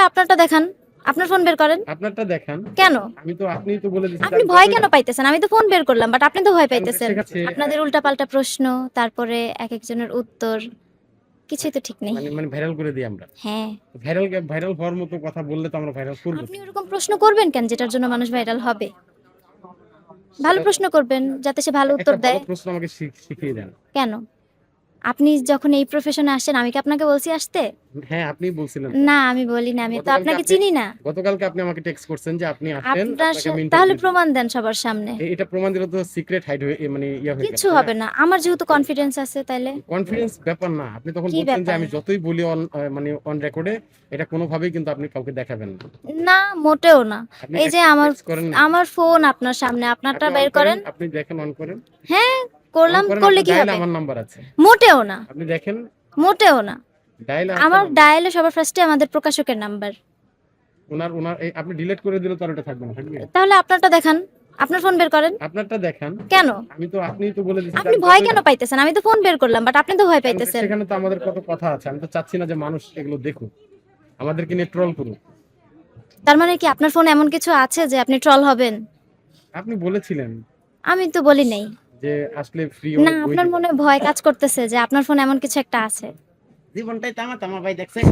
তাহলে আপনারটা দেখান, আপনার ফোন বের করেন। আপনারটা দেখান। কেন? আপনিই তো বলে দিচ্ছেন আপনি ভয় কেন পাইতেছেন? আমি তো ফোন বের করলাম, বাট আপনি তো ভয় পাইতেছেন। শেখাচ্ছে। আপনাদের উল্টাপাল্টা প্রশ্ন, তারপরে একেকজনের উত্তর, কিছুই তো ঠিক নেই। মানে ভাইরাল করে দিই আমরা। হ্যাঁ, ভাইরাল হওয়ার মতো কথা বললে তো আমরা ভাইরাল করব। আপনি ওরকম প্রশ্ন করবেন কেন যেটার জন্য মানুষ ভাইরাল হবে? ভালো প্রশ্ন করবেন যাতে সে ভালো উত্তর একটা ভালো দেয়। প্রশ্ন আমাকে শিখিয়ে দেন। কেন? আপনি যখন এই প্রফেশনে আসছেন, আমি কি আপনাকে বলছি আসতে? হ্যাঁ, আপনিই বলছিলেন। না, আমি বলি না, আমি তো গতকালকে আপনাকে আপনি চিনি না। গতকালকে আপনি আমাকে টেক্সট করছেন যে আপনি আসেন, আপনার আপনাকে আমি তাহলে ইন্টারভিউ দিব। প্রমাণ দেন সবার সামনে। এটা প্রমাণ দিলে তো সিক্রেট হাইড হয়ে মানে ইয়া হয়ে গেল, কিছু তাই হবে না, আমার যেহেতু কনফিডেন্স আছে তাইলে। কনফিডেন্স ব্যাপার না। আপনি তখন কি বলছেন যে ব্যাপার? আমি যতই বলি মানে অন রেকর্ডে এটা কোনোভাবেই কিন্তু আপনি কাউকে দেখাবেন না। না, মোটেও না। আপনি এই যে একটা আমার টেক্সট করেন না। আমার ফোন আপনার সামনে, আপনারটা আপনি অন বের করেন, করেন। আপনি দেখেন, অন করেন। হ্যাঁ, অন করলাম, করেন, করলে আপনার কি ডায়ালে হবে? আমার নাম্বার আছে। মোটেও না, আপনি দেখেন, মোটেও না। ডায়ালে আছে আমার নাম্বার। ডায়ালে সবার ফার্স্টে আমাদের প্রকাশকের নাম্বার। উনার আপনি ডিলিট করে দিলে তো আর ওটা থাকবে না, থাকবে? তাহলে আপনারটা দেখান, আপনার ফোন বের করেন। আপনারটা দেখান। কেন? আপনিই তো বলে দিচ্ছেন আপনি ভয় কেন পাইতেছেন? আমি তো ফোন বের করলাম, বাট আপনি তো ভয় পাইতেছেন। সেখানে তো আমাদের কত কথা আছে। আমি তো চাচ্ছি না যে মানুষ এগুলো দেখুক, আমাদেরকে নিয়ে ট্রল করুক। তার মানে কি আপনার ফোনে এমন কিছু আছে যে আপনি ট্রল হবেন? আপনি বলেছিলেন আমি তো বলি নাই। যে আসলে ফ্রি না, অনেক বই আপনার দিবেন। মনে ভয় কাজ করতেছে যে আপনার ফোনে এমন কিছু একটা আছে। জীবনটাই তামা তামা ভাই, দেখছেন?